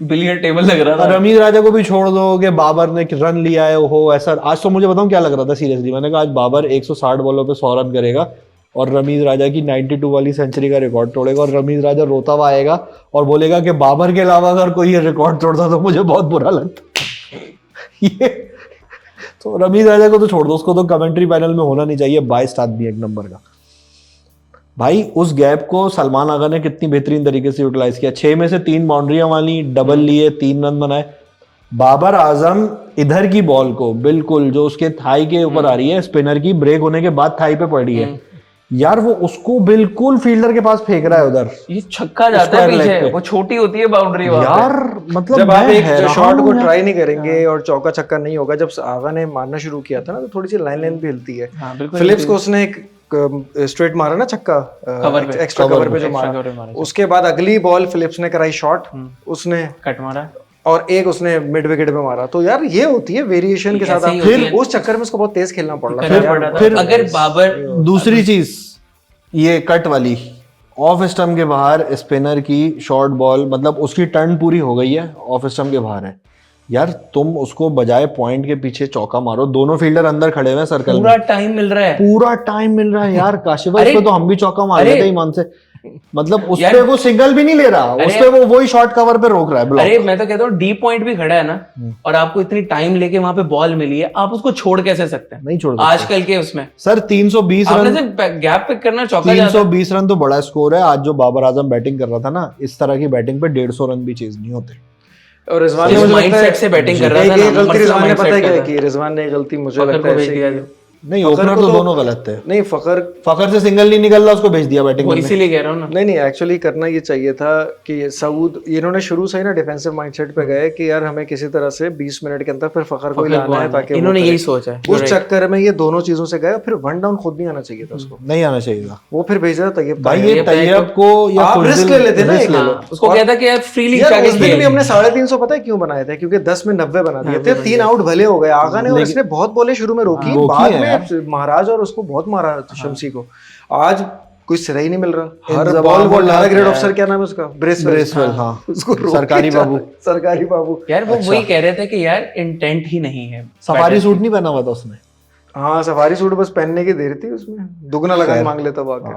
बिलियर्ड टेबल लग रहा और था। रमीज राजा को भी छोड़ दो कि बाबर ने रन लिया है हो ऐसा। आज तो मुझे बताऊं क्या लग रहा था सीरियसली, मैंने कहा आज बाबर 160 बॉलों पे 100 रन करेगा और रमीज राजा की 92 वाली सेंचुरी का रिकॉर्ड तोड़ेगा, और रमीज राजा रोता हुआ आएगा और बोलेगा कि बाबर के अलावा अगर कोई ये रिकॉर्ड तोड़ता तो मुझे बहुत बुरा लगता। ये तो रमीज राजा को तो छोड़ दो, उसको तो कमेंट्री पैनल में होना नहीं चाहिए, बाइस्ट आदमी एक नंबर का। भाई उस गैप को सलमान आगा ने कितनी बेहतरीन तरीके से यूटिलाइज किया, 6 में से 3 बाउंड्रियां वाली, डबल लिए, 3 रन बनाए। बाबर आजम इधर की बॉल को बिल्कुल जो उसके थाई के ऊपर आ रही है, स्पिनर की ब्रेक होने के बाद थाई पे पड़ी है यार, वो उसको बिल्कुल फील्डर के पास फेंक रहा है उधर। ये छक्का जाता है पीछे, वो छोटी होती है बाउंड्री यार मतलब जब आप मैं एक हैरान शॉट को हूं ट्राई नहीं करेंगे और चौका छक्का नहीं होगा। जब आगा ने मारना शुरू किया था ना, तो थोड़ी सी लाइन भी हिलती है। हाँ, बिल्कुल फिलिप्स को उसने एक स्ट्रेट मारा ना छक्का, एक्स्ट्रा कवर पे जो मारा, उसके बाद अगली बॉल फिलिप्स ने कराई शॉट, उसने कट मारा और एक उसने मिड विकेट पे मारा। तो यार ये होती है वेरिएशन के साथ, ऐसे ही फिर उस चक्कर में उसको बहुत तेज खेलना पड़ रहा है। फिर अगर बाबर दूसरी चीज ये कट वाली ऑफ स्टंप के बाहर स्पिनर की शॉर्ट बॉल, मतलब उसकी टर्न पूरी हो गई है, ऑफ स्टंप के बाहर है यार, तुम उसको बजाय पॉइंट के पीछे चौका मारो। दोनों फील्डर अंदर खड़े हुए हैं सर्कल में, पूरा टाइम मिल रहा है, पूरा टाइम मिल रहा है यार। काशिफ भाई, अरे, इस पे तो हम भी चौका मार अरे, लेते ईमान से, मतलब उस यार, पे वो सिग्नल भी नहीं ले रहा, उस पे वो वही शॉर्ट कवर पे रोक रहा है ब्लॉक। अरे मैं तो कहता हूँ डी पॉइंट भी खड़ा है ना, और आपको इतनी टाइम लेके वहां पे बॉल मिली है, आप उसको छोड़ कैसे सकते हैं? नहीं छोड़ सकते आजकल के उसमें सर। 320 आपने रन, सिर्फ गैप पिक करना, चौका जाता है। 320 रन तो बड़ा स्कोर है। आज जो बाबर आजम बैटिंग कर रहा था ना, इस तरह की बैटिंग पे 150 रन भी चेज नहीं होते। और रिजवान इस ने मुझे लगता माइंडसेट है से बैटिंग कर रहा था एक ना, गलती रिजवान ने mindset पता है का क्या था। की, रिजवान ने गलती मुझे फखर लगता को है भेज ऐसे दिया की- जो। नहीं, फखर ओपनर को तो तो- दोनों गलत थे। नहीं फखर से सिंगल नहीं निकल रहा, उसको भेज दिया बैटिंग वो करने। इसीलिए कह रहा हूँ ना। नहीं एक्चुअली करना ये चाहिए था कि सऊद, इन्होंने शुरू से ही ना डिफेंसिव माइंडसेट पे गए कि यार हमें किसी तरह से 20 मिनट के अंदर फिर फखर को ही लाना है, ताकि वो इन्होंने करे। यही सोचा है। उस चक्कर में ये दोनों चीजों से गए, फिर वन डाउन खुद नहीं आना चाहिए था उसको, नहीं आना चाहिए था वो फिर भेजा था तैयब भाई। ताहिर। ये तैयब को या आप खुशदिल रिस्क ले लेते ना, रिस्क ले लो। हाँ, उसको कहता कि यार फ्रीली यार जाके उस दिन भी खेल। हमने 350 पता है क्यों बनाए थे? क्योंकि 10 में 90 बना दिए थे, 3 आउट भले हो गए आगा ने, और इसने बहुत बॉलें शुरू में रोकी, बाद में महाराज और उसको बहुत मारा शमसी को। आज कोई सिरा ही नहीं मिल रहा, हर बॉल वो 18 ग्रेड ऑफिसर, क्या नाम है उसका, ब्रेसवेल, हाँ, उसको रोक सरकारी के बाबू। सरकारी बाबू यार वो वही कह रहे थे कि यार इंटेंट ही नहीं है। सफारी सूट नहीं पहना हुआ था उसने। हाँ, सफारी सूट बस पहनने की देर थी, उसमें दुगना लगान मांग लेता वो आके।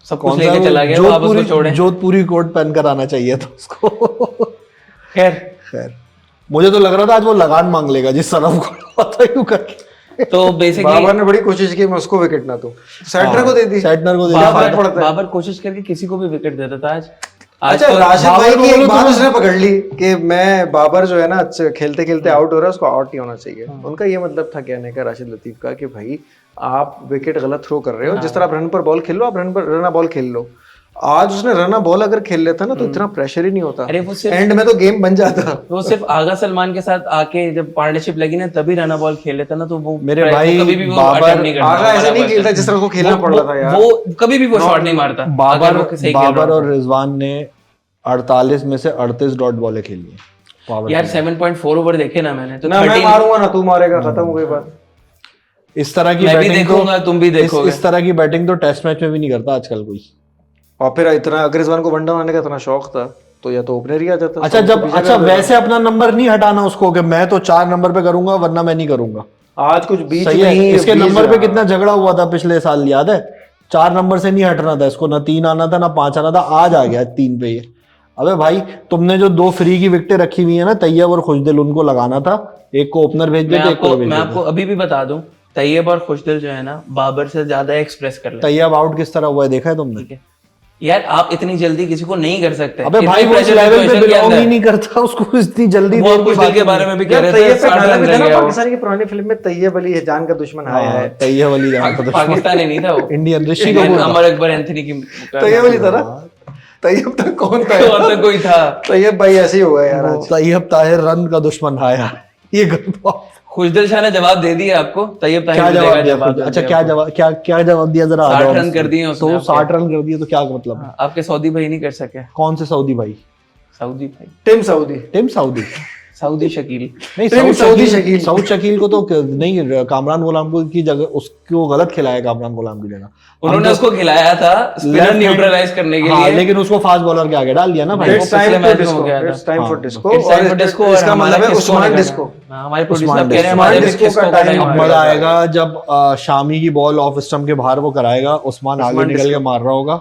सब कुछ लेके चला गया, वो आप उसको छोड़े। जोधपुरी कोट पहन कर आना चाहिए था उसको। खैर मुझे तो लग रहा था आज वो लगान मांग लेगा जिस तरह को पता क्यों करके। तो बेसिकली बाबर ने बड़ी कोशिश की मैं उसको विकेट ना दूं, सेटनर को दे दी, सेटनर को दे क्या फर्क पड़ता है? बाबर कोशिश करके किसी को भी विकेट देता था आज। अच्छा, तो राशिद बाबर भाई को की बोलो एक बात तो- उसने पकड़ ली कि मैं बाबर जो है ना खेलते खेलते आउट हो रहा है, उसको आउट नहीं होना चाहिए। उनका ये मतलब था कहने का राशिद लतीफ का कि भाई आप विकेट गलत थ्रो कर रहे हो, जिस तरह आप रन पर बॉल खेल लो, आप रन बॉल खेल लो। आज उसने रना बॉल अगर खेल लेता ना तो इतना प्रेशर ही नहीं होता, अरे वो सिर्फ एंड में तो गेम बन जाता। वो सिर्फ आगा सलमान के साथ आके जब पार्टनरशिप लगी ना तभी रना बॉल खेल लेता ना, तो वो मेरे वो भाई कभी भी वो बाबर- attempt नहीं करता, आगा ऐसे बराबर नहीं खेलता जिस तरह को खेलना पड़ रहा था यार। वो कभी भी वो शॉट नहीं मारता अगर बाबर वो सही खेल रहा बाबर हो। और रिजवान ने 48 में से 38 डॉट बॉलें खेली हैं पावर यार 7.4 ओवर देखे ना मैंने, तो ना मैं 13 मारूंगा ना तू मारेगा, खत्म हो गई बात। इस तरह की मैं भी बैटिंग देखूंगा, तुम भी देखोगे। इस तरह की बैटिंग तो टेस्ट मैच में भी नहीं करता आजकल कोई। और फिर इतना अगर रिजवान को वनडे बनाने का इतना शौक था तो या तो ओपनर ही आ जाता। अच्छा जब अच्छा वैसे अपना नंबर नहीं हटाना उसको कि मैं तो 4 नंबर पे करूंगा वरना मैं नहीं करूंगा। आज कुछ बीच सही में है, ही इसके 20 नंबर पे कितना झगड़ा हुआ था पिछले साल, याद है? 4 नंबर से नहीं हटना था इसको, ना 3 आना था ना 5 आना था, आज आ गया 3 पे ये। अबे भाई तुमने जो 2 फ्री की विकेटें रखी हुई है ना, तैयब और खुशदिल, उनको लगाना था, एक को ओपनर भेज देते, एक को भेज मैं देते। आपको अभी भी बता दूं, तैयब और खुशदिल जो है ना बाबर से ज्यादा एक्सप्रेस कर लेते तैयब आउट किस तरह हुआ है देखा है तुमने? हैं। यार आप इतनी जल्दी किसी को नहीं कर सकते। अबे इतनी भाई वो इस pressure लेवल पे situation के बिलोंग अंदर। ही नहीं करता, उसको इतनी जल्दी वो देर आप की खुशदिल बात के बारे में भी कह यार रहे तैयब थे, पे 60 गाना रन भी था रह ना गया वो। पाकिस्तानी की पुरानी फिल्म में, तैयब अली है जान का दुश्मन आया है। तैयब अली जान का दुश्मन। पाकिस्तानी नहीं था वो, इंडियन ऋषि इंडियन कपूर था। अमर अकबर एंथनी की तैयब अली था ना? तैयब तक कौन था? और तो कोई था। तैयब भाई ऐसे ही हुआ है यार आज। तैयब ताहिर रन का दुश्मन आया, ये गलत। खुशदिल शाह ने जवाब दे दिया आपको, तैयब ताहिर क्या ने जवाब देगा दिया? जवाब। अच्छा क्या जवाब, क्या जवाब दिया जरा? 60 रन कर दिए उसने तो आपके। 60 रन कर दिए तो क्या मतलब है? आपके सऊदी भाई नहीं कर सके। कौन से सऊदी भाई? सऊदी भाई, Tim Southee. Tim Southee? Southee Shakeel. नहीं, टिम सऊदी शकील। सऊद शकील को तो नहीं, कामरान गुलाम को की जगह उसको गलत खिलाया कामरान गुलाम की जगह। उन्होंने उसको खिलाया था स्पिनर न्यूट्रलाइज करने के हाँ, लिए, लेकिन उसको फास्ट बॉलर के आगे डाल दिया ना भाई। वो It's पिछले time for मैच में disco. हो गया था। It's time for हाँ, disco. It's time for और disco, और इसका हमारा मतलब है किसको उस्मान निकालना? डिस्को। हाँ, हमारे उस्मान प्रोड्यूसर कह रहे हैं डिस्को। हमारे भी डिस्को किसको का का time time अब आएगा। मजा आएगा जब शामी की बॉल ऑफ स्टंप के बाहर वो कराएगा, उस्मान आगे निकल के मार रहा होगा।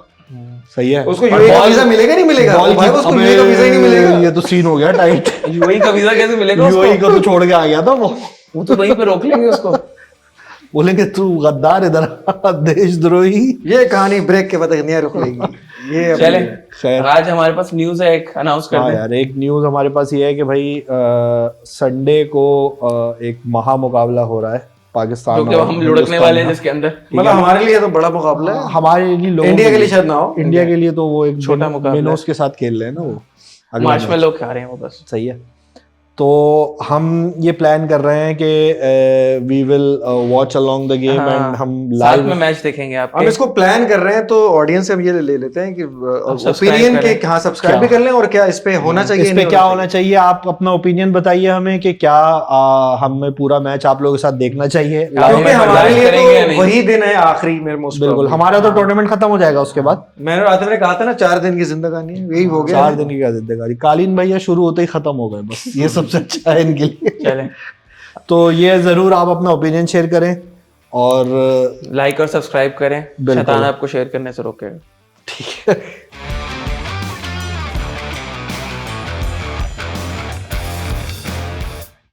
सही है। उसको और यूएई का बॉल- वीजा मिलेगा नहीं मिलेगा? बॉल भाई की- उसको अबे, यूएई का वीजा ही नहीं मिलेगा। ये तो सीन हो गया टाइट। यूएई का वीजा कैसे मिलेगा उसको? यूएई को तो छोड़ के आ गया था वो तो वहीं पे रोक लेंगे उसको। बोलेंगे तू गद्दार इधर आ, देशद्रोही। ये कहानी ब्रेक के बाद नहीं रुक लेगी। ये चले खैर। आज हमारे पास न्यूज है, एक अनाउंस कर हाँ दें। यार, एक न्यूज हमारे पास ये है कि भाई संडे को एक महा मुकाबला हो रहा है पाकिस्तान जो कि और हम लुढ़कने हिंदुस्तान वाले हैं का। जिसके अंदर मतलब हमारे लिए तो बड़ा मुकाबला है, हमारे लिए लोगों इंडिया के लिए शायद ना हो। इंडिया के लिए तो वो एक छोटा मुकाबला है। मिनोस के साथ खेल रहे हैं ना वो अगला मार्च में मैच। लोग खा रहे हैं वो बस। सही है। तो हम ये प्लान कर रहे हैं कि we will watch along the game हाँ, एंड हम साथ लाइव में मैच देखेंगे हम आपके। इसको प्लान कर रहे हैं तो ऑडियंस से हम ये ले लेते हैं कि subscribe ओपिनियन के करें। हाँ सब्सक्राइब भी कर लें, और क्या इस पे होना चाहिए, इस पे नहीं क्या होना चाहिए, आप अपना ओपिनियन बताइए हमें कि क्या हमें पूरा मैच आप लोगों के साथ देखना चाहिए। आप क्योंकि हमें हमारे बर्दाश्त लिए करेंगे या तो नहीं? वही दिन है आखिरी मेरे मोस्ट बिल्कुल, हमारा तो टूर्नामेंट खत्म हो जाएगा उसके बाद। मैंने रात में कहा था ना 4 दिन की जिंदगानी है, यही हो गया 4 दिन की क्या जिंदगी, कालीन भैया शुरू होते ही खत्म हो गए, बस ये सबसे अच्छा है इनके लिए। चले तो ये जरूर आप अपना ओपिनियन शेयर करें और लाइक और सब्सक्राइब करें, बिल्कुल। शैतान आपको शेयर करने से रोकेगा। ठीक है।